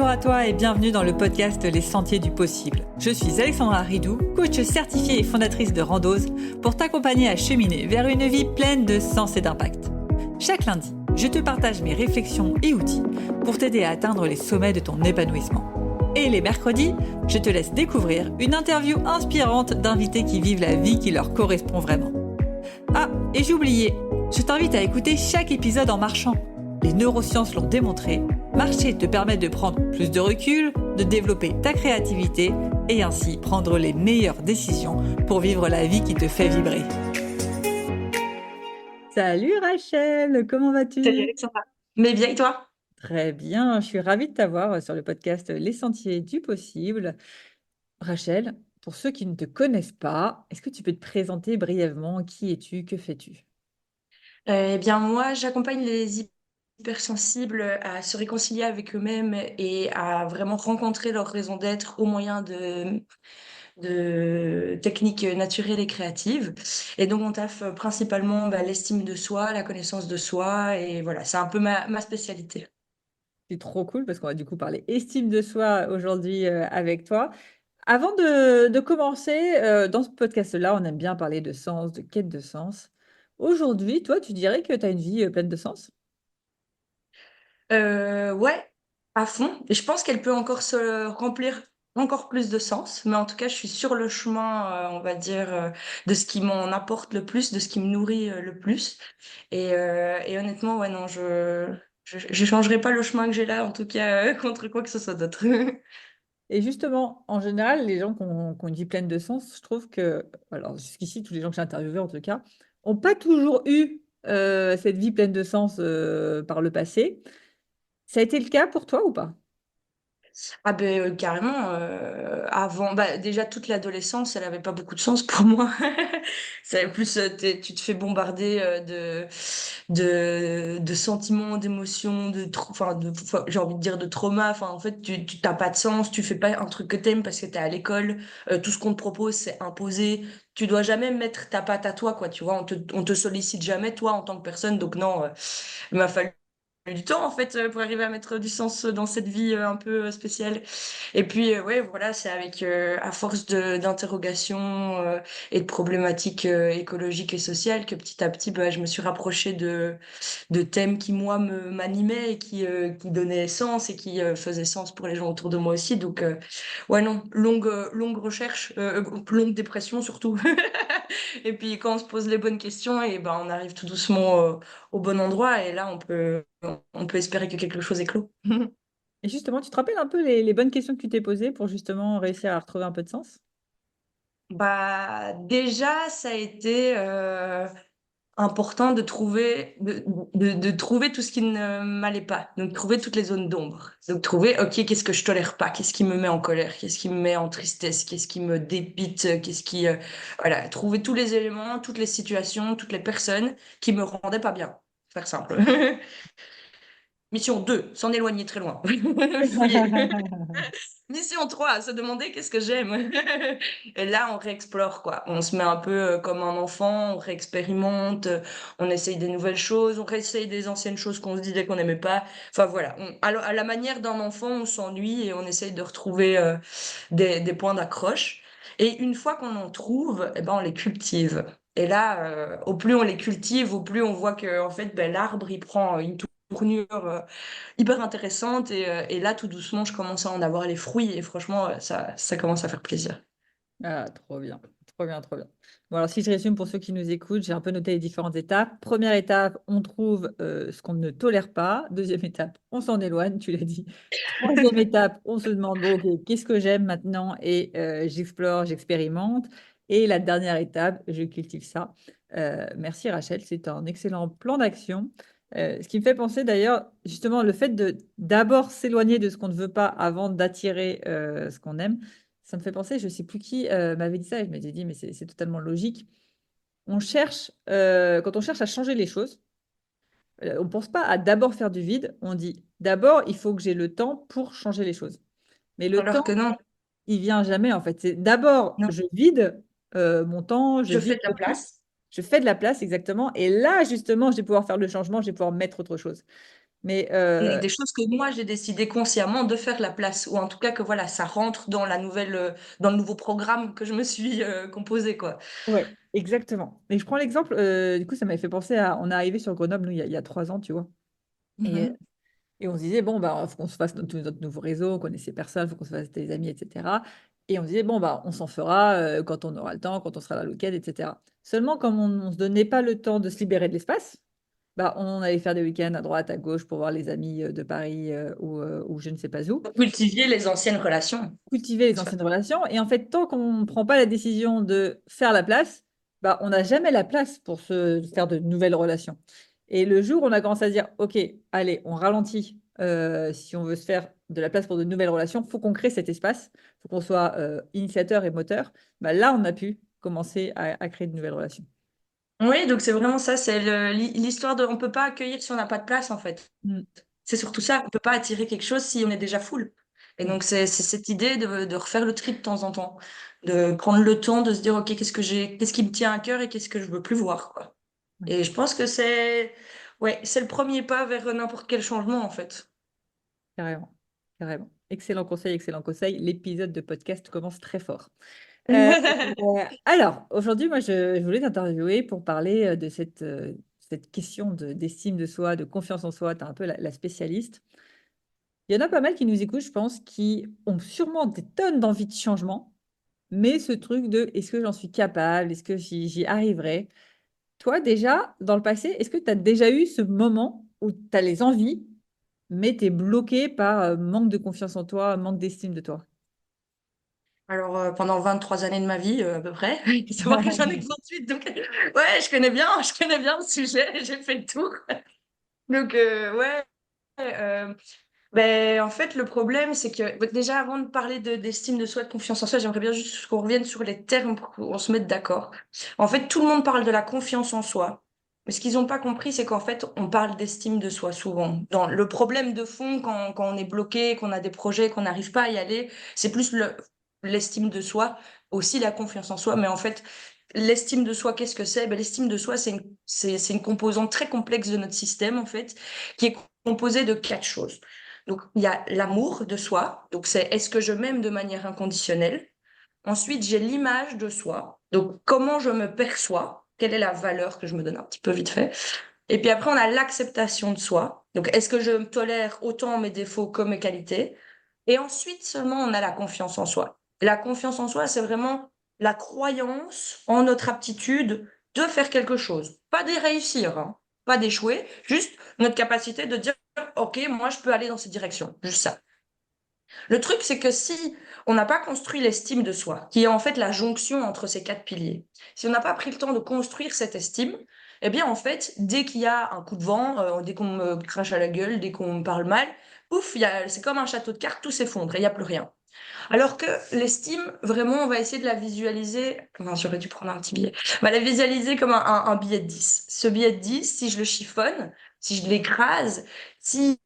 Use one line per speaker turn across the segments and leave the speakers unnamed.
Bonjour à toi et bienvenue dans le podcast Les Sentiers du Possible. Je suis Alexandra Ridou, coach certifiée et fondatrice de Randose, pour t'accompagner à cheminer vers une vie pleine de sens et d'impact. Chaque lundi, je te partage mes réflexions et outils pour t'aider à atteindre les sommets de ton épanouissement. Et les mercredis, je te laisse découvrir une interview inspirante d'invités qui vivent la vie qui leur correspond vraiment. Ah, et j'ai oublié, je t'invite à écouter chaque épisode en marchant. Les neurosciences l'ont démontré, marcher te permet de prendre plus de recul, de développer ta créativité et ainsi prendre les meilleures décisions pour vivre la vie qui te fait vibrer. Salut Rachel, comment
Salut
vas-tu?
Alexandra. Mais bien et toi?
Très bien, je suis ravie de t'avoir sur le podcast Les Sentiers du Possible. Rachel, pour ceux qui ne te connaissent pas, est-ce que tu peux te présenter brièvement? Qui es-tu? Que fais-tu?
Eh bien moi, j'accompagne les hypersensibles à se réconcilier avec eux-mêmes et à vraiment rencontrer leur raison d'être au moyen de techniques naturelles et créatives. Et donc on taffe principalement l'estime de soi, la connaissance de soi, et voilà, c'est un peu ma spécialité.
C'est trop cool parce qu'on va du coup parler estime de soi aujourd'hui avec toi. Avant de commencer, dans ce podcast-là, on aime bien parler de sens, de quête de sens. Aujourd'hui, toi, tu dirais que tu as une vie pleine de sens?
Ouais, à fond. Et je pense qu'elle peut encore se remplir encore plus de sens. Mais en tout cas, je suis sur le chemin, on va dire, de ce qui m'en apporte le plus, de ce qui me nourrit le plus. Et honnêtement, ouais, non, je changerai pas le chemin que j'ai là, en tout cas, contre quoi que ce soit d'autre.
Et justement, en général, les gens qui ont une vie pleine de sens, je trouve que, alors jusqu'ici, tous les gens que j'ai interviewés en tout cas, n'ont pas toujours eu cette vie pleine de sens par le passé. Ça a été le cas pour toi ou pas?
Ah ben carrément, avant déjà toute l'adolescence, elle avait pas beaucoup de sens pour moi. C'est plus, tu te fais bombarder, de sentiments, d'émotions, enfin, j'ai envie de dire de trauma. Enfin, en fait, tu tu pas de sens, tu fais pas un truc que t'aimes parce que t'es à l'école, tout ce qu'on te propose, c'est imposé. Tu dois jamais mettre ta patte à toi, quoi, tu vois? On te sollicite jamais, toi, en tant que personne, donc non, il m'a fallu du temps en fait pour arriver à mettre du sens dans cette vie un peu spéciale. Et puis ouais, voilà, c'est avec à force de d'interrogations et de problématiques écologiques et sociales que petit à petit je me suis rapprochée de thèmes qui moi me m'animaient et qui donnaient sens et qui faisaient sens pour les gens autour de moi aussi. Donc ouais, non, longue recherche, longue dépression surtout. Et puis quand on se pose les bonnes questions, et ben on arrive tout doucement au bon endroit, et là on peut espérer que quelque chose éclot.
Et justement, tu te rappelles un peu les bonnes questions que tu t'es posées pour justement réussir à retrouver un peu de sens?
Bah déjà ça a été important de trouver tout ce qui ne m'allait pas, donc trouver toutes les zones d'ombre, donc trouver ok, qu'est-ce que je tolère pas, qu'est-ce qui me met en colère, qu'est-ce qui me met en tristesse, qu'est-ce qui me dépite, qu'est-ce qui voilà, trouver tous les éléments, toutes les situations, toutes les personnes qui me rendaient pas bien, faire simple. Mission 2, s'en éloigner très loin. Fouiller. Mission 3, se demander qu'est-ce que j'aime. Et là, on réexplore, quoi. On se met un peu comme un enfant, on réexpérimente, on essaye des nouvelles choses, on réessaye des anciennes choses qu'on se disait qu'on n'aimait pas. Enfin, voilà. À la manière d'un enfant, on s'ennuie et on essaye de retrouver des points d'accroche. Et une fois qu'on en trouve, eh ben, on les cultive. Et là, au plus on les cultive, au plus on voit que en fait, l'arbre, il prend une tournure hyper intéressante. Et là, tout doucement, je commence à en avoir les fruits. Et franchement, ça commence à faire plaisir.
Ah, trop bien, trop bien, trop bien. Bon, alors si je résume pour ceux qui nous écoutent, j'ai un peu noté les différentes étapes. Première étape, on trouve ce qu'on ne tolère pas. Deuxième étape, on s'en éloigne, tu l'as dit. Troisième étape, on se demande, bon, ok, qu'est-ce que j'aime maintenant? Et j'explore, j'expérimente. Et la dernière étape, je cultive ça. Merci Rachel, c'est un excellent plan d'action. Ce qui me fait penser d'ailleurs, justement, le fait de d'abord s'éloigner de ce qu'on ne veut pas avant d'attirer ce qu'on aime. Ça me fait penser, je ne sais plus qui m'avait dit ça, et je m'étais dit, mais c'est totalement logique. On cherche, quand on cherche à changer les choses, on ne pense pas à d'abord faire du vide, on dit d'abord, il faut que j'ai le temps pour changer les choses. Mais le
Alors
temps,
que non,
il vient jamais en fait. C'est d'abord,
non,
je vide mon temps, je
je fais
vide
de la
le truc,
place.
je fais de la place exactement, et là, justement, je vais pouvoir faire le changement, je vais pouvoir mettre autre chose. Mais
Des choses que moi, j'ai décidé consciemment de faire la place, ou en tout cas que voilà, ça rentre dans dans le nouveau programme que je me suis composé, quoi.
ouais, exactement. Mais je prends l'exemple, du coup, ça m'avait fait penser à, on est arrivé sur Grenoble, nous, il y a 3 ans, tu vois. Et,
Mhm.
et on se disait, bon, bah, faut qu'on se fasse notre nouveau réseau, on connaissait personne, faut qu'on se fasse des amis, etc. Et on se disait, bon, bah, on s'en fera quand on aura le temps, quand on sera là le week-end, etc. Seulement, comme on ne se donnait pas le temps de se libérer de l'espace, bah, on allait faire des week-ends à droite, à gauche pour voir les amis de Paris ou je ne sais pas où,
Vous cultiviez les anciennes relations.
cultiver les anciennes relations. Et en fait, tant qu'on ne prend pas la décision de faire la place, bah, on n'a jamais la place pour se faire de nouvelles relations. Et le jour où on a commencé à se dire, OK, allez, on ralentit. Si on veut se faire de la place pour de nouvelles relations, il faut qu'on crée cet espace, il faut qu'on soit initiateur et moteur. Bah, là, on a pu commencer à créer de nouvelles relations.
Oui, donc c'est vraiment ça, c'est l'histoire de on peut pas accueillir si on n'a pas de place, en fait.
Mm,
C'est surtout ça, on peut pas attirer quelque chose si on est déjà full. Et
mm,
donc c'est cette idée de refaire le tri de temps en temps, de prendre le temps de se dire, OK, qu'est-ce qui me tient à cœur et qu'est-ce que je veux plus voir, quoi.
ouais,
Et je pense que ouais, c'est le premier pas vers n'importe quel changement, en fait.
carrément, carrément. Excellent conseil, excellent conseil. L'épisode de podcast commence très fort. Euh, alors, aujourd'hui, moi, je voulais t'interviewer pour parler de cette question d'estime de soi, de confiance en soi. Tu es un peu la spécialiste. Il y en a pas mal qui nous écoutent, je pense, qui ont sûrement des tonnes d'envie de changement, mais ce truc de est-ce que j'en suis capable, est-ce que j'y arriverai? Toi, déjà, dans le passé, est-ce que tu as déjà eu ce moment où tu as les envies, mais tu es bloqué par manque de confiance en toi, manque d'estime de toi?
Alors, pendant 23 années de ma vie, à peu près, il faut savoir que j'en ai que 28, donc ouais, je connais bien le sujet, j'ai fait le tour. Donc, ouais, euh, ben, en fait, le problème, c'est que déjà, avant de parler d'estime de soi, de confiance en soi, j'aimerais bien juste qu'on revienne sur les termes pour qu'on se mette d'accord. En fait, tout le monde parle de la confiance en soi. Mais ce qu'ils n'ont pas compris, c'est qu'en fait, on parle d'estime de soi souvent. Dans le problème de fond, quand on est bloqué, qu'on a des projets, qu'on n'arrive pas à y aller, c'est plus l'estime de soi, aussi la confiance en soi. Mais en fait, l'estime de soi, qu'est-ce que c'est? Ben, l'estime de soi, c'est une composante très complexe de notre système, en fait, qui est composée de 4 choses. Donc, il y a l'amour de soi. Donc, c'est est-ce que je m'aime de manière inconditionnelle? Ensuite, j'ai l'image de soi. Donc, comment je me perçois? Quelle est la valeur que je me donne un petit peu vite fait? Et puis après, on a l'acceptation de soi. Donc, est-ce que je me tolère autant mes défauts que mes qualités? Et ensuite, seulement, on a la confiance en soi. La confiance en soi, c'est vraiment la croyance en notre aptitude de faire quelque chose. Pas de réussir, hein, pas d'échouer, juste notre capacité de dire, OK, moi, je peux aller dans cette direction. Juste ça. Le truc, c'est que si on n'a pas construit l'estime de soi, qui est en fait la jonction entre ces 4 piliers, si on n'a pas pris le temps de construire cette estime, eh bien, en fait, dès qu'il y a un coup de vent, dès qu'on me crache à la gueule, dès qu'on me parle mal, pouf, c'est comme un château de cartes, tout s'effondre et il n'y a plus rien. Alors que l'estime, vraiment, on va essayer de la visualiser. Enfin, j'aurais dû prendre un petit billet. On va la visualiser comme un billet de 10. Ce billet de 10, si je le chiffonne, si je l'écrase, si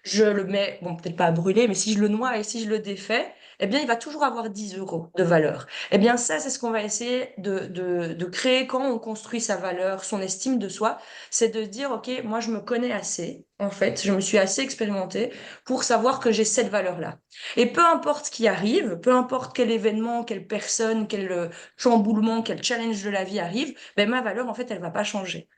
je le mets, bon, peut-être pas à brûler, mais si je le noie et si je le défais, eh bien, il va toujours avoir 10 euros de valeur. Eh bien, ça, c'est ce qu'on va essayer de créer quand on construit sa valeur, son estime de soi. C'est de dire, OK, moi, je me connais assez, en fait, je me suis assez expérimentée pour savoir que j'ai cette valeur-là. Et peu importe ce qui arrive, peu importe quel événement, quelle personne, quel chamboulement, quel challenge de la vie arrive, ben, ma valeur, en fait, elle va pas changer.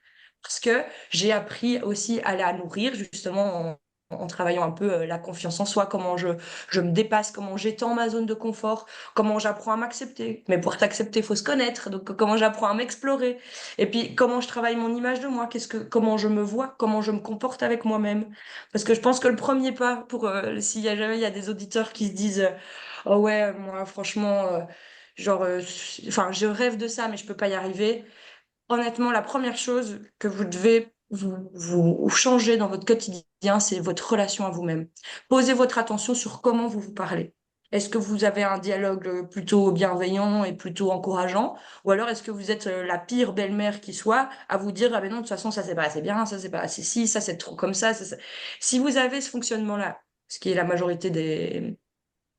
Parce que j'ai appris aussi à la nourrir, justement, en travaillant un peu la confiance en soi, comment je me dépasse, comment j'étends ma zone de confort, comment j'apprends à m'accepter. Mais pour t'accepter, il faut se connaître. Donc, comment j'apprends à m'explorer. Et puis, comment je travaille mon image de moi, comment je me vois, comment je me comporte avec moi-même. Parce que je pense que le premier pas pour, s'il y a jamais il y a des auditeurs qui se disent, oh ouais, moi, franchement, genre, enfin, je rêve de ça, mais je peux pas y arriver. Honnêtement, la première chose que vous devez vous changer dans votre quotidien, c'est votre relation à vous-même. Posez votre attention sur comment vous vous parlez. Est-ce que vous avez un dialogue plutôt bienveillant et plutôt encourageant? Ou alors est-ce que vous êtes la pire belle-mère qui soit à vous dire, ah ben non, de toute façon, ça c'est pas assez bien, ça c'est pas assez ci, ça c'est trop comme ça. Si vous avez ce fonctionnement-là, ce qui est la majorité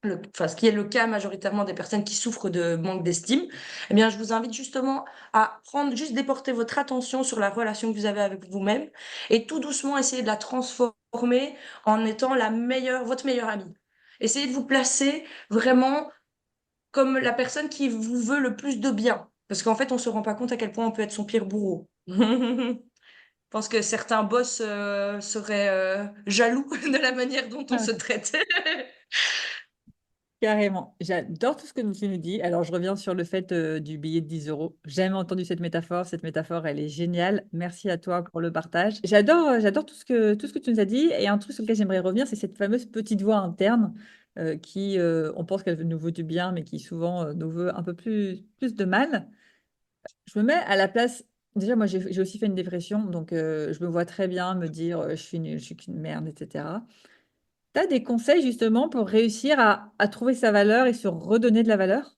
enfin, ce qui est le cas majoritairement des personnes qui souffrent de manque d'estime, eh bien, je vous invite justement à prendre, juste déporter votre attention sur la relation que vous avez avec vous-même et tout doucement essayer de la transformer en étant votre meilleure amie. Essayez de vous placer vraiment comme la personne qui vous veut le plus de bien. Parce qu'en fait, on se rend pas compte à quel point on peut être son pire bourreau. Je pense que certains boss seraient jaloux de la manière dont on se traite.
Carrément. J'adore tout ce que tu nous dis. Alors, je reviens sur le fait du billet de 10 euros. J'ai jamais entendu cette métaphore. Cette métaphore, elle est géniale. Merci à toi pour le partage. J'adore tout ce que tu nous as dit. Et un truc sur lequel j'aimerais revenir, c'est cette fameuse petite voix interne qui, on pense qu'elle nous veut du bien, mais qui souvent nous veut un peu plus de mal. Je me mets à la place. Déjà, moi, j'ai aussi fait une dépression, donc je me vois très bien me dire je suis nulle, je suis qu'une merde, etc. Tu as des conseils justement pour réussir à trouver sa valeur et se redonner de la valeur?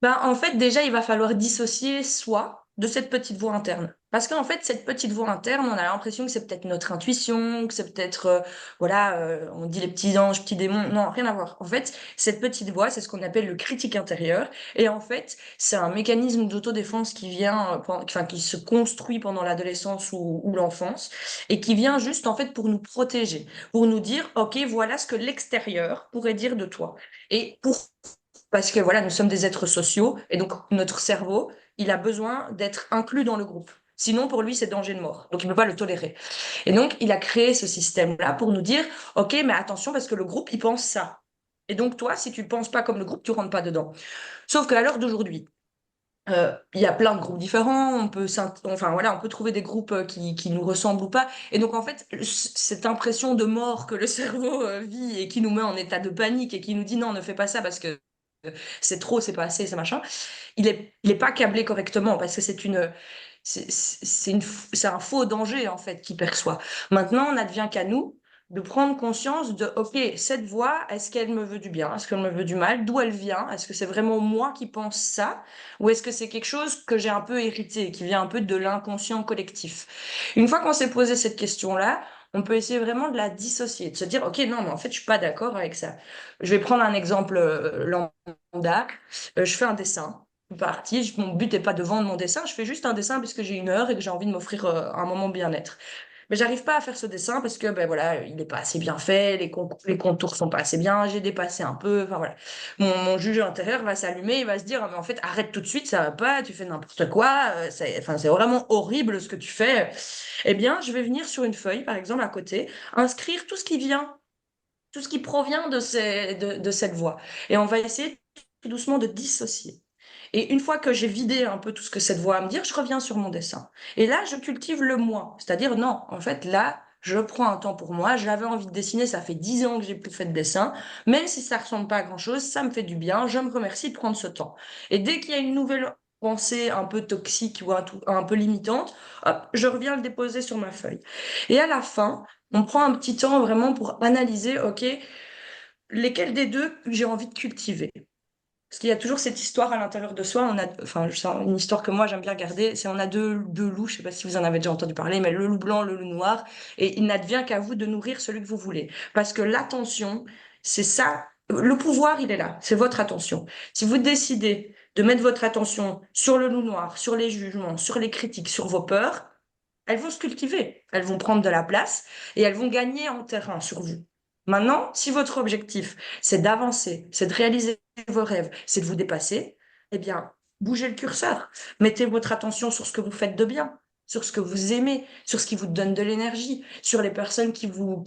Ben, en fait, déjà, il va falloir dissocier soi de cette petite voix interne. Parce qu'en fait, cette petite voix interne, on a l'impression que c'est peut-être notre intuition, que c'est peut-être, voilà, on dit les petits anges, petits démons. Non, rien à voir. En fait, cette petite voix, c'est ce qu'on appelle le critique intérieur. Et en fait, c'est un mécanisme d'autodéfense qui vient, enfin, qui se construit pendant l'adolescence ou l'enfance et qui vient juste, en fait, pour nous protéger, pour nous dire, OK, voilà ce que l'extérieur pourrait dire de toi. Et parce que voilà, nous sommes des êtres sociaux et donc notre cerveau, il a besoin d'être inclus dans le groupe. Sinon, pour lui, c'est danger de mort. Donc, il ne peut pas le tolérer. Et donc, il a créé ce système-là pour nous dire, OK, mais attention, parce que le groupe, il pense ça. Et donc, toi, si tu ne penses pas comme le groupe, tu rentres pas dedans. Sauf qu'à l'heure d'aujourd'hui, il y a plein de groupes différents. Enfin, voilà, on peut trouver des groupes qui nous ressemblent ou pas. Et donc, en fait, cette impression de mort que le cerveau vit et qui nous met en état de panique et qui nous dit non, ne fais pas ça parce que c'est trop, c'est pas assez, c'est machin, il est pas câblé correctement parce que c'est un faux danger en fait qu'il perçoit. Maintenant, on n'advient qu'à nous de prendre conscience de, OK, cette voix, est-ce qu'elle me veut du bien? Est-ce qu'elle me veut du mal? D'où elle vient? Est-ce que c'est vraiment moi qui pense ça? Ou est-ce que c'est quelque chose que j'ai un peu hérité, qui vient un peu de l'inconscient collectif? Une fois qu'on s'est posé cette question-là, on peut essayer vraiment de la dissocier, de se dire, OK, non, mais en fait, je suis pas d'accord avec ça. Je vais prendre un exemple lambda. Je fais un dessin. Partie. Mon but n'est pas de vendre mon dessin, je fais juste un dessin parce que j'ai une heure et que j'ai envie de m'offrir un moment bien-être. Mais j'arrive pas à faire ce dessin parce que ben voilà, il n'est pas assez bien fait, les contours sont pas assez bien, j'ai dépassé un peu, enfin voilà. Mon juge intérieur va s'allumer, il va se dire, ah, mais en fait, arrête tout de suite, ça va pas, tu fais n'importe quoi, enfin, c'est vraiment horrible ce que tu fais. Eh bien, je vais venir sur une feuille, par exemple, à côté, inscrire tout ce qui vient, tout ce qui provient de cette voix. Et on va essayer tout doucement de dissocier. Et une fois que j'ai vidé un peu tout ce que cette voix a à me dire, je reviens sur mon dessin. Et là, je cultive le moi. C'est-à-dire, non, en fait, là, je prends un temps pour moi. J'avais envie de dessiner, ça fait 10 ans que j'ai plus fait de dessin. Même si ça ressemble pas à grand-chose, ça me fait du bien. Je me remercie de prendre ce temps. Et dès qu'il y a une nouvelle pensée un peu toxique ou un peu limitante, hop, je reviens le déposer sur ma feuille. Et à la fin, on prend un petit temps vraiment pour analyser, OK, lesquels des deux j'ai envie de cultiver. Parce qu'il y a toujours cette histoire à l'intérieur de soi. Enfin, c'est une histoire que moi j'aime bien regarder. C'est on a deux loups. Je sais pas si vous en avez déjà entendu parler, mais le loup blanc, le loup noir. Et il n'advient qu'à vous de nourrir celui que vous voulez. Parce que l'attention, c'est ça. Le pouvoir, il est là. C'est votre attention. Si vous décidez de mettre votre attention sur le loup noir, sur les jugements, sur les critiques, sur vos peurs, elles vont se cultiver. Elles vont prendre de la place et elles vont gagner en terrain sur vous. Maintenant, si votre objectif, c'est d'avancer, c'est de réaliser vos rêves, c'est de vous dépasser, eh bien, bougez le curseur. Mettez votre attention sur ce que vous faites de bien, sur ce que vous aimez, sur ce qui vous donne de l'énergie, sur les personnes qui vous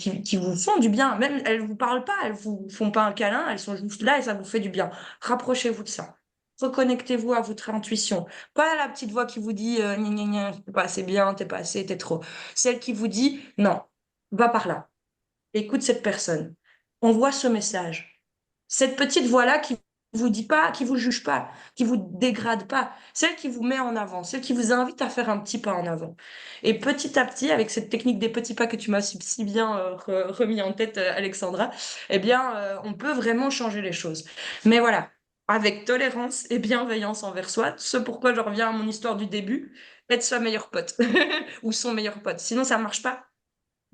font du bien. Même elles ne vous parlent pas, elles vous font pas un câlin, elles sont juste là et ça vous fait du bien. Rapprochez-vous de ça. Reconnectez-vous à votre intuition. Pas la petite voix qui vous dit gna, gna, gna, t'es pas assez bien, t'es pas assez, t'es trop. Celle qui vous dit non, va par là. Écoute cette personne. Envoie ce message. Cette petite voix-là qui vous dit pas, qui vous juge pas, qui vous dégrade pas, celle qui vous met en avant, celle qui vous invite à faire un petit pas en avant. Et petit à petit, avec cette technique des petits pas que tu m'as si bien remis en tête, Alexandra, eh bien, on peut vraiment changer les choses. Mais voilà, avec tolérance et bienveillance envers soi, ce pourquoi je reviens à mon histoire du début, être sa meilleure pote ou son meilleur pote. Sinon, ça marche pas.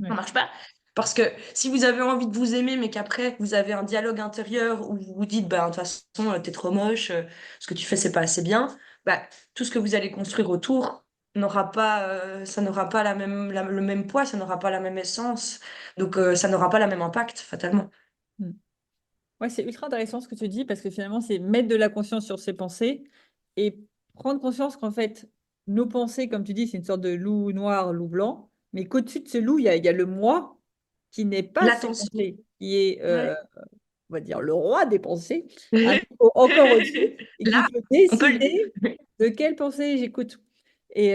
Ça
Ouais.
marche pas. Parce que si vous avez envie de vous aimer, mais qu'après, vous avez un dialogue intérieur où vous vous dites, bah, de toute façon, t'es trop moche, ce que tu fais, c'est pas assez bien, bah, tout ce que vous allez construire autour ça n'aura pas le même poids, ça n'aura pas la même essence. Donc, ça n'aura pas le même impact, fatalement.
Mm. Ouais, c'est ultra intéressant ce que tu dis parce que finalement, c'est mettre de la conscience sur ses pensées et prendre conscience qu'en fait, nos pensées, comme tu dis, c'est une sorte de loup noir, loup blanc, mais qu'au-dessus de ce loup, il y a le moi qui n'est pas ces
L'attention.
pensées, qui est,
Ouais.
on va dire, le roi des pensées, un niveau encore au-dessus et qui
Là,
peut
on peut le dire.
décider de quelles pensées j'écoute. Et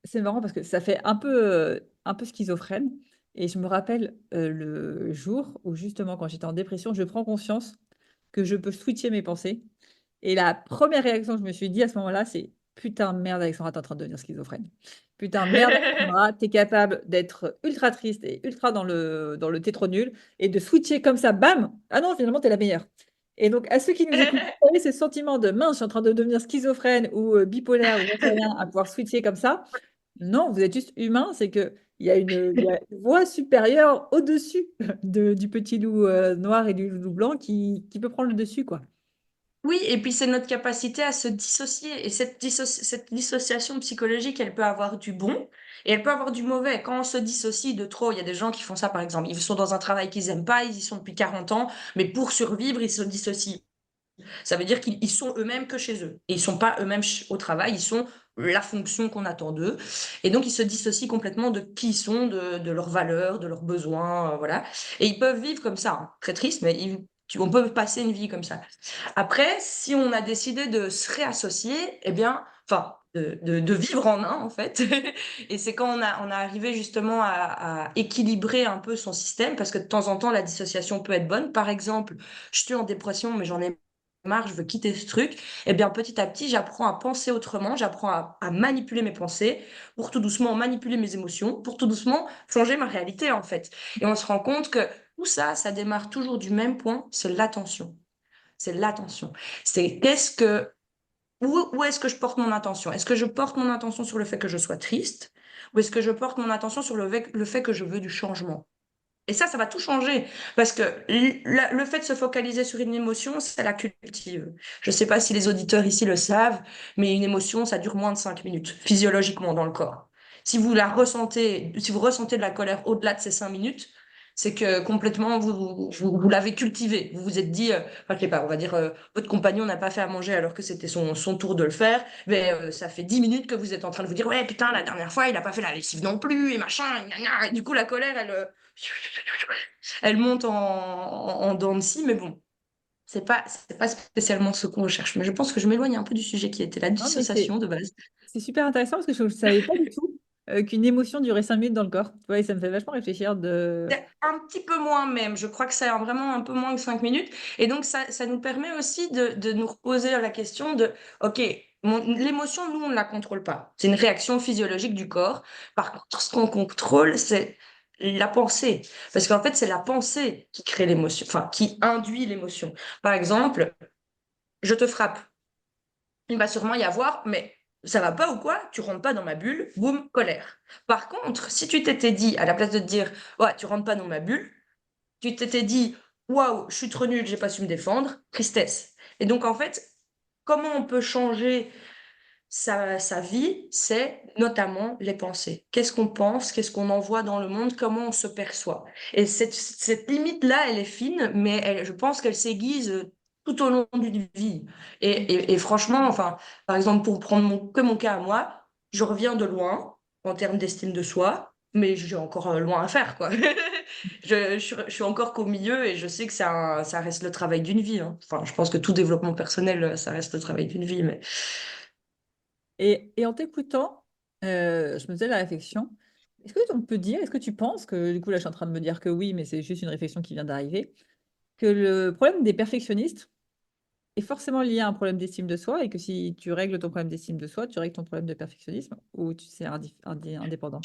c'est marrant parce que ça fait un peu schizophrène. Et je me rappelle le jour où justement, quand j'étais en dépression, je prends conscience que je peux switcher mes pensées. Et la première réaction que je me suis dit à ce moment-là, c'est putain de merde, Alexandra, t'es en train de devenir schizophrène. Putain de merde, Alexandra, t'es capable d'être ultra triste et ultra dans le t'es trop nul et de switcher comme ça, bam! Ah non, finalement, t'es la meilleure. Et donc, à ceux qui nous écoutent, vous avez ce sentiment de mince, je suis en train de devenir schizophrène ou bipolaire ou j'en sais rien, à pouvoir switcher comme ça. Non, vous êtes juste humain, c'est que il y a une voix supérieure au-dessus du petit loup noir et du loup blanc qui peut prendre le dessus, quoi.
Oui, et puis c'est notre capacité à se dissocier. Et cette dissociation psychologique, elle peut avoir du bon et elle peut avoir du mauvais. Quand on se dissocie de trop, il y a des gens qui font ça, par exemple. Ils sont dans un travail qu'ils aiment pas, ils y sont depuis 40 ans, mais pour survivre, ils se dissocient. Ça veut dire qu'ils sont eux-mêmes que chez eux. Et ils sont pas eux-mêmes au travail, ils sont la fonction qu'on attend d'eux. Et donc, ils se dissocient complètement de qui ils sont, de leurs valeurs, de leurs besoins, voilà. Et ils peuvent vivre comme ça, hein. Très triste, mais on peut passer une vie comme ça. Après, si on a décidé de se réassocier, eh bien, enfin, de vivre en un, en fait. Et c'est quand on a arrivé justement à équilibrer un peu son système, parce que de temps en temps, la dissociation peut être bonne. Par exemple, je suis en dépression, mais j'en ai marre, je veux quitter ce truc. Eh bien, petit à petit, j'apprends à penser autrement, j'apprends à manipuler mes pensées, pour tout doucement manipuler mes émotions, pour tout doucement changer ma réalité, en fait. Et on se rend compte que tout ça, ça démarre toujours du même point, c'est l'attention. C'est l'attention. C'est où est-ce que je porte mon attention? Est-ce que je porte mon attention sur le fait que je sois triste ou est-ce que je porte mon attention sur le fait que je veux du changement? Et ça va tout changer parce que le fait de se focaliser sur une émotion, ça la cultive. Je ne sais pas si les auditeurs ici le savent, mais une émotion, ça dure moins de 5 minutes physiologiquement dans le corps. Si vous ressentez de la colère au-delà de ces 5 minutes, c'est que complètement vous l'avez cultivé. Vous vous êtes dit, enfin, je sais pas, on va dire, votre compagnon n'a pas fait à manger alors que c'était son tour de le faire, mais ça fait 10 minutes que vous êtes en train de vous dire, ouais, putain, la dernière fois, il n'a pas fait la lessive non plus, et machin, et gna gna. Et du coup, la colère, elle monte en dents de scie, mais bon, c'est pas spécialement ce qu'on recherche. Mais je pense que je m'éloigne un peu du sujet qui était la
Non, mais
dissociation de base.
c'est super intéressant parce que je ne savais pas du tout qu'une émotion durait 5 minutes dans le corps. Tu vois, et ça me fait vachement réfléchir de...
C'est un petit peu moins même, je crois que c'est vraiment un peu moins que 5 minutes. Et donc, ça nous permet aussi de nous reposer la question de, OK, l'émotion, nous, on ne la contrôle pas. C'est une réaction physiologique du corps. Par contre, ce qu'on contrôle, c'est la pensée. Parce qu'en fait, c'est la pensée qui crée l'émotion, enfin, qui induit l'émotion. Par exemple, je te frappe. Il va sûrement y avoir, mais ça va pas ou quoi? Tu rentres pas dans ma bulle, boum, colère. Par contre, si tu t'étais dit, à la place de te dire, ouais, tu rentres pas dans ma bulle, tu t'étais dit, waouh, je suis trop nulle, j'ai pas su me défendre, tristesse. Et donc, en fait, comment on peut changer sa vie? C'est notamment les pensées. Qu'est-ce qu'on pense? Qu'est-ce qu'on envoie dans le monde? Comment on se perçoit? Et cette limite-là, elle est fine, mais je pense qu'elle s'aiguise tout au long d'une vie. Et franchement, enfin, par exemple, pour prendre que mon cas à moi, je reviens de loin en termes d'estime de soi, mais j'ai encore loin à faire, quoi. Je suis encore qu'au milieu et je sais que ça reste le travail d'une vie, hein. Enfin, je pense que tout développement personnel, ça reste le travail d'une vie, mais
Et en t'écoutant, je me faisais la réflexion. Est-ce que on peut dire, est-ce que tu penses que, du coup, là, je suis en train de me dire que oui, mais c'est juste une réflexion qui vient d'arriver, que le problème des perfectionnistes est forcément lié à un problème d'estime de soi et que si tu règles ton problème d'estime de soi, tu règles ton problème de perfectionnisme ou c'est indépendant?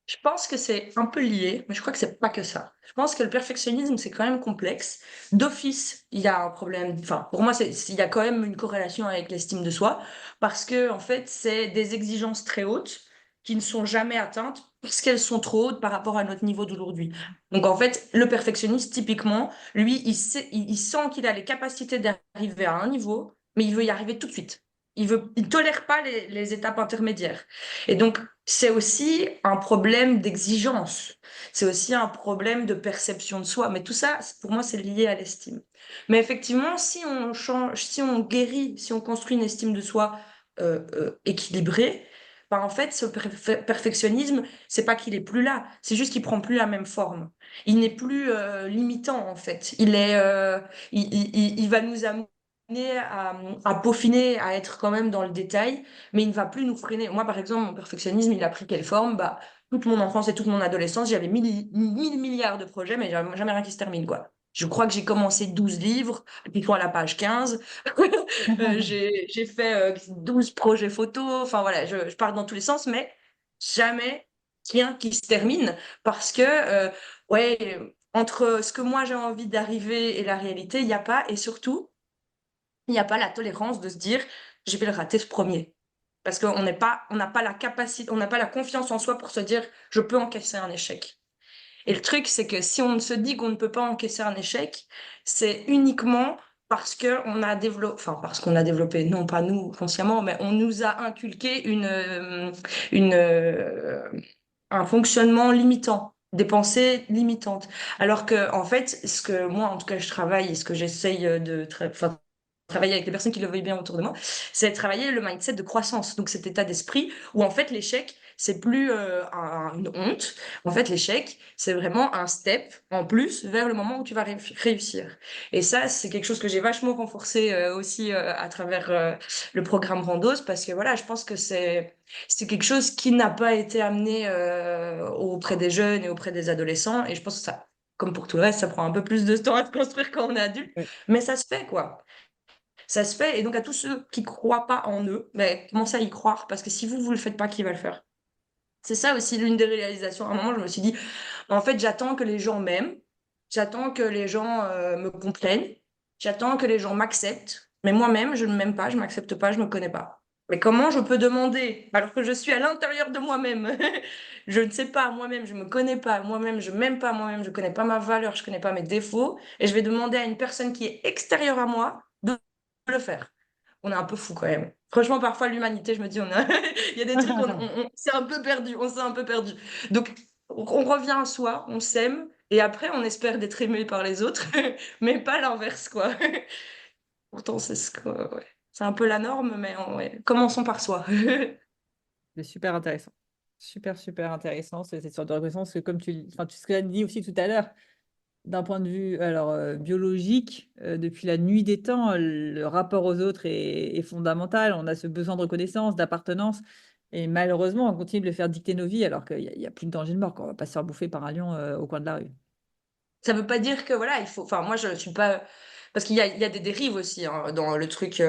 je pense que c'est un peu lié, mais je crois que c'est pas que ça. Je pense que le perfectionnisme, c'est quand même complexe. D'office, il y a un problème. Enfin, pour moi, il y a quand même une corrélation avec l'estime de soi, parce que, en fait, c'est des exigences très hautes qui ne sont jamais atteintes parce qu'elles sont trop hautes par rapport à notre niveau d'aujourd'hui. Donc en fait, le perfectionniste, typiquement, lui, il sent qu'il a les capacités d'arriver à un niveau, mais il veut y arriver tout de suite. Il tolère pas les étapes intermédiaires. Et donc, c'est aussi un problème d'exigence. C'est aussi un problème de perception de soi. Mais tout ça, pour moi, c'est lié à l'estime. Mais effectivement, si on change, si on guérit, si on construit une estime de soi équilibrée, bah, en fait, ce perfectionnisme, c'est pas qu'il est plus là, c'est juste qu'il prend plus la même forme. Il n'est plus limitant, en fait. Il va nous amener à peaufiner, à être quand même dans le détail, mais il ne va plus nous freiner. Moi, par exemple, mon perfectionnisme, il a pris quelle forme? Bah, toute mon enfance et toute mon adolescence, j'avais mille milliards de projets, mais jamais rien qui se termine, quoi. Je crois que j'ai commencé 12 livres, et puis à la page 15. J'ai fait 12 projets photos. Enfin voilà, je pars dans tous les sens, mais jamais rien qui se termine parce que, ouais, entre ce que moi j'ai envie d'arriver et la réalité, il n'y a pas, et surtout, il n'y a pas la tolérance de se dire, je vais le rater ce premier. Parce on n'a pas la capacité, on n'a pas la confiance en soi pour se dire, je peux encaisser un échec. Et le truc, c'est que si on se dit qu'on ne peut pas encaisser un échec, c'est uniquement parce que on a développé, enfin parce qu'on a développé, non pas nous consciemment, mais on nous a inculqué une, un fonctionnement limitant, des pensées limitantes. Alors que en fait, ce que moi, en tout cas, je travaille et ce que j'essaye enfin, travailler avec les personnes qui le veulent bien autour de moi, c'est de travailler le mindset de croissance. Donc cet état d'esprit où en fait l'échec, c'est plus une honte. En fait, l'échec, c'est vraiment un step en plus vers le moment où tu vas réussir. Et ça, c'est quelque chose que j'ai vachement renforcé aussi à travers le programme Randos parce que voilà, je pense que c'est quelque chose qui n'a pas été amené auprès des jeunes et auprès des adolescents. Et je pense que ça, comme pour tout le reste, ça prend un peu plus de temps à se construire quand on est adulte.
Ouais.
Mais ça se fait, quoi. Ça se fait. Et donc, à tous ceux qui croient pas en eux, mais commencez à y croire. Parce que si vous, vous le faites pas, qui va le faire? C'est ça aussi l'une des réalisations. À un moment, je me suis dit, en fait, j'attends que les gens m'aiment. J'attends que les gens me comprennent. J'attends que les gens m'acceptent. Mais moi-même, je ne m'aime pas, je m'accepte pas, je me connais pas. Mais comment je peux demander, alors que je suis à l'intérieur de moi-même, je ne sais pas moi-même, je me connais pas moi-même, je m'aime pas moi-même, je connais pas ma valeur, je connais pas mes défauts, et je vais demander à une personne qui est extérieure à moi de le faire. On est un peu fou quand même. Franchement, parfois l'humanité, je me dis, il y a des trucs, on s'est un peu perdu, on s'est un peu perdu. Donc, on revient à soi, on s'aime, et après, on espère d'être aimé par les autres, mais pas l'inverse, quoi. Pourtant, c'est ce que, ouais. C'est un peu la norme, mais ouais. Commençons par soi.
C'est super intéressant. Super, super intéressant, cette sorte de reconnaissance que comme enfin, ce que tu as dit aussi tout à l'heure, d'un point de vue alors, biologique, depuis la nuit des temps, le rapport aux autres est fondamental. On a ce besoin de reconnaissance, d'appartenance. Et malheureusement, on continue de le faire dicter nos vies alors qu'il y a plus de danger de mort, qu'on ne va pas se faire bouffer par un lion au coin de la rue.
Ça veut pas dire que voilà, il faut. Enfin, moi, je suis pas. Parce il y a des dérives aussi hein, dans le truc.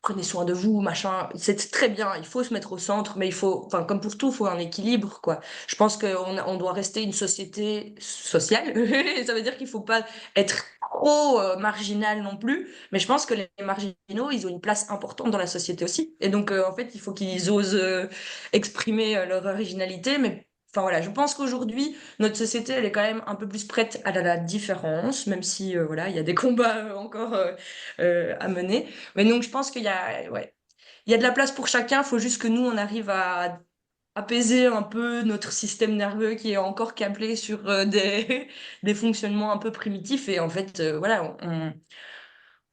Prenez soin de vous, machin. C'est très bien. Il faut se mettre au centre, mais il faut. Enfin, comme pour tout, il faut un équilibre, quoi. Je pense on doit rester une société sociale. Ça veut dire qu'il faut pas être trop marginal non plus. Mais je pense que les marginaux, ils ont une place importante dans la société aussi. Et donc, en fait, il faut qu'ils osent exprimer leur originalité. Mais enfin voilà, je pense qu'aujourd'hui notre société, elle est quand même un peu plus prête à la différence, même si voilà, il y a des combats encore à mener. Mais donc, je pense qu'il y a, ouais, il y a de la place pour chacun. Il faut juste que nous, on arrive à apaiser un peu notre système nerveux qui est encore câblé sur des fonctionnements un peu primitifs. Et en fait, voilà,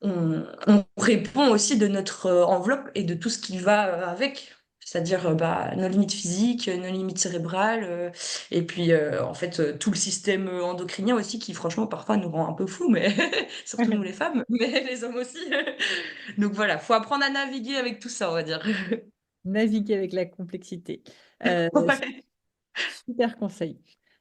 on répond aussi de notre enveloppe et de tout ce qui va avec. C'est-à-dire bah, nos limites physiques, nos limites cérébrales, et puis en fait tout le système endocrinien aussi qui franchement parfois nous rend un peu fous, mais surtout nous les femmes, mais les hommes aussi. Donc voilà, faut apprendre à naviguer avec tout ça, on va dire.
Naviguer avec la complexité. Euh,
Ouais.
Super conseil.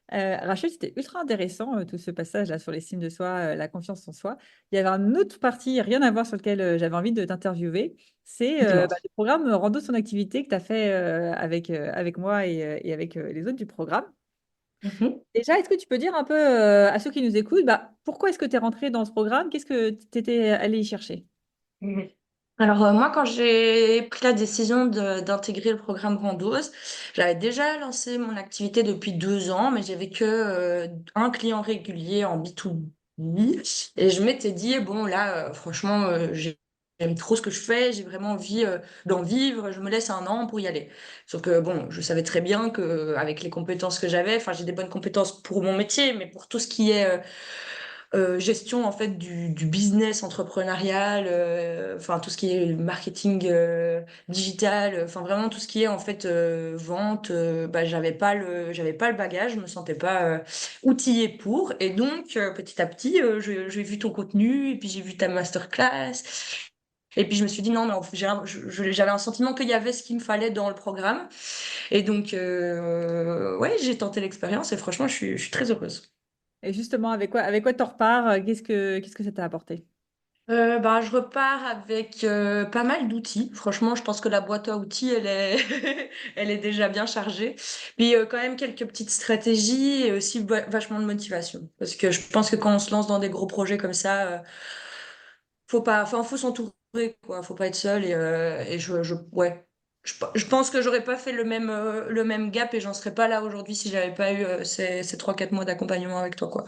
Rachel, c'était ultra intéressant tout ce passage-là sur l'estime de soi, la confiance en soi. Il y avait un autre partie, rien à voir, sur lequel j'avais envie de t'interviewer. C'est
Dis-moi.
le programme Rando son activité que tu as fait avec moi et avec les autres du programme.
Mhm.
Déjà, est-ce que tu peux dire un peu à ceux qui nous écoutent, bah, pourquoi est-ce que tu es rentré dans ce programme? Qu'est-ce que tu étais allé y chercher?
Mhm. Alors moi, quand j'ai pris la décision d'intégrer le programme Grandos, j'avais déjà lancé mon activité depuis 2 ans, mais j'avais que un client régulier en B2B. Et je m'étais dit, bon là, franchement, j'aime trop ce que je fais, j'ai vraiment envie d'en vivre, je me laisse un an pour y aller. Sauf que bon, je savais très bien que avec les compétences que j'avais, enfin j'ai des bonnes compétences pour mon métier, mais pour tout ce qui est gestion en fait du business entrepreneurial, enfin tout ce qui est marketing digital, enfin vraiment tout ce qui est en fait vente, bah j'avais pas le bagage, je me sentais pas outillée pour, et donc petit à petit j'ai vu ton contenu et puis j'ai vu ta masterclass. Et puis je me suis dit non, mais j'avais un sentiment qu'il y avait ce qu'il me fallait dans le programme. Et donc ouais, j'ai tenté l'expérience et franchement, je suis très heureuse.
Et justement, avec quoi tu repars? Qu'est-ce que ça t'a apporté?
Bah, je repars avec pas mal d'outils. Franchement, je pense que la boîte à outils, elle est, elle est déjà bien chargée. Puis quand même quelques petites stratégies et aussi vachement de motivation. Parce que je pense que quand on se lance dans des gros projets comme ça, faut pas, enfin, faut s'entourer, quoi. Faut pas être seul. Et ouais. Je pense que j'aurais pas fait le même gap et j'en serais pas là aujourd'hui si j'avais pas eu ces 3-4 mois d'accompagnement avec toi, quoi.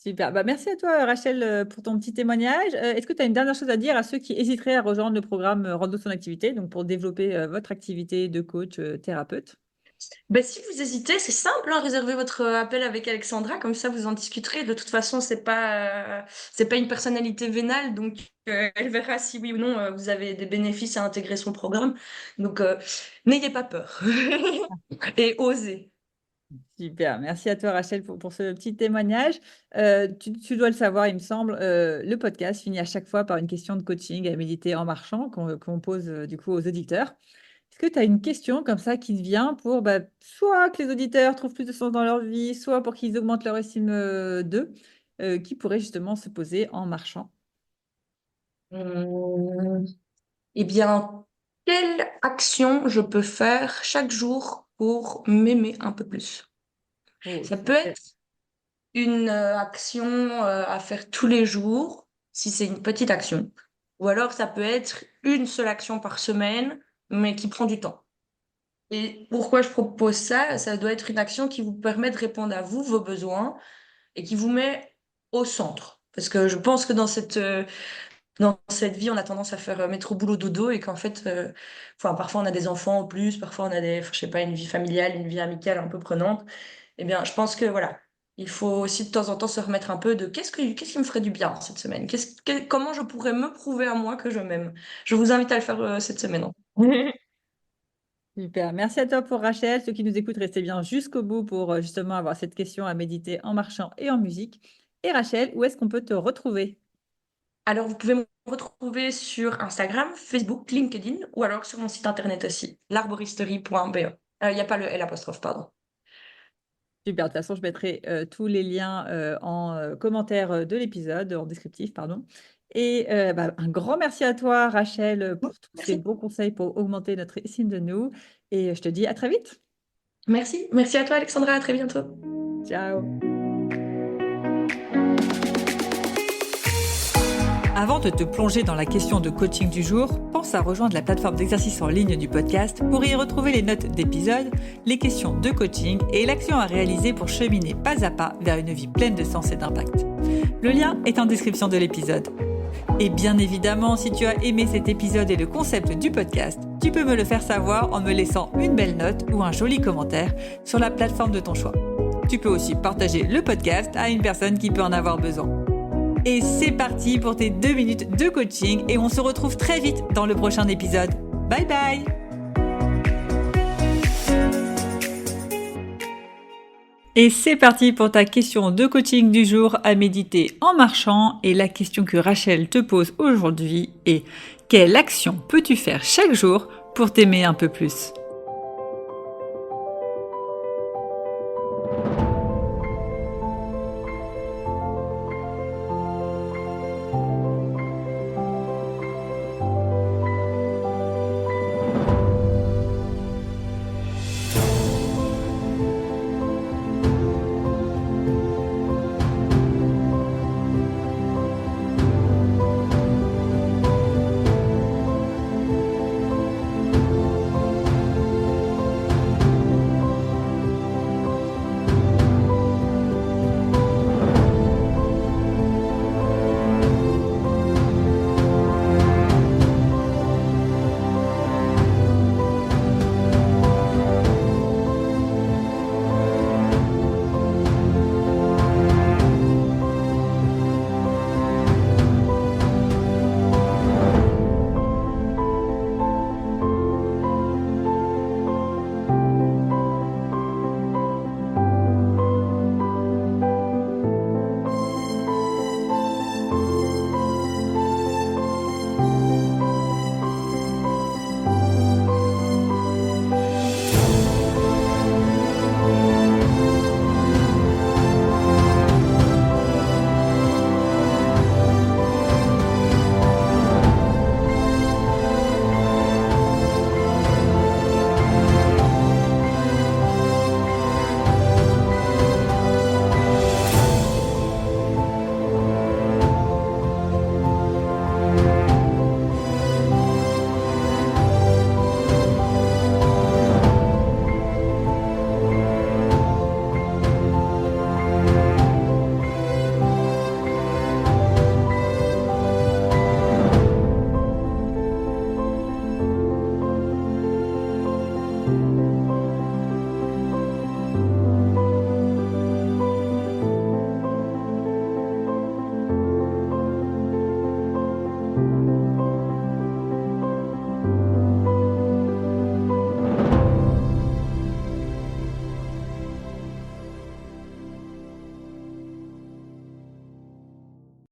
Super. Bah, merci à toi, Rachel, pour ton petit témoignage. Est-ce que tu as une dernière chose à dire à ceux qui hésiteraient à rejoindre le programme Rando son activité, donc pour développer votre activité de coach thérapeute?
Ben, si vous hésitez, c'est simple, hein, réservez votre appel avec Alexandra, comme ça vous en discuterez. De toute façon, c'est pas une personnalité vénale, donc elle verra si oui ou non vous avez des bénéfices à intégrer son programme. Donc n'ayez pas peur et osez.
Super. Merci à toi, Rachel, pour ce petit témoignage. Tu dois le savoir, il me semble, le podcast finit à chaque fois par une question de coaching à méditer en marchant qu'on pose du coup aux auditeurs. Est-ce que tu as une question comme ça qui te vient pour bah, soit que les auditeurs trouvent plus de sens dans leur vie, soit pour qu'ils augmentent leur estime d'eux, qui pourrait justement se poser en marchant?
Hum, eh bien, quelle action je peux faire chaque jour pour m'aimer un peu plus?
Oh,
Ça peut
super.
être une action à faire tous les jours, si c'est une petite action. Ou alors ça peut être une seule action par semaine, mais qui prend du temps. Et pourquoi je propose ça? Ça doit être une action qui vous permet de répondre à vous, vos besoins, et qui vous met au centre. Parce que je pense que dans cette vie, on a tendance à faire métro boulot dodo et qu'en fait, enfin, parfois on a des enfants en plus, parfois on a des, je sais pas, une vie familiale, une vie amicale un peu prenante. Eh bien, je pense que voilà, il faut aussi de temps en temps se remettre un peu de qu'est-ce qui me ferait du bien cette semaine? Comment je pourrais me prouver à moi que je m'aime? Je vous invite à le faire cette semaine, hein.
Super. Merci à toi pour Rachel. Ceux qui nous écoutent, restez bien jusqu'au bout pour justement avoir cette question à méditer en marchant et en musique. Et Rachel, où est-ce qu'on peut te retrouver?
Alors, vous pouvez me retrouver sur Instagram, Facebook, LinkedIn ou alors sur mon site internet aussi, l'arboristerie.be. Il n'y a pas le L apostrophe, pardon.
Super. De toute façon, je mettrai tous les liens en commentaire de l'épisode, en descriptif, pardon. Et bah, un grand merci à toi, Rachel, pour tous ces
Merci.
beaux conseils pour augmenter notre estime de nous. Et je te dis à très vite.
Merci. Merci à toi, Alexandra. À très bientôt.
Ciao. Avant de te plonger dans la question de coaching du jour, pense à rejoindre la plateforme d'exercice en ligne du podcast pour y retrouver les notes d'épisode, les questions de coaching et l'action à réaliser pour cheminer pas à pas vers une vie pleine de sens et d'impact. Le lien est en description de l'épisode. Et bien évidemment, si tu as aimé cet épisode et le concept du podcast, tu peux me le faire savoir en me laissant une belle note ou un joli commentaire sur la plateforme de ton choix. Tu peux aussi partager le podcast à une personne qui peut en avoir besoin. Et c'est parti pour tes 2 minutes de coaching et on se retrouve très vite dans le prochain épisode. Bye bye! Et c'est parti pour ta question de coaching du jour à méditer en marchant. Et la question que Rachel te pose aujourd'hui est: quelle action peux-tu faire chaque jour pour t'aimer un peu plus?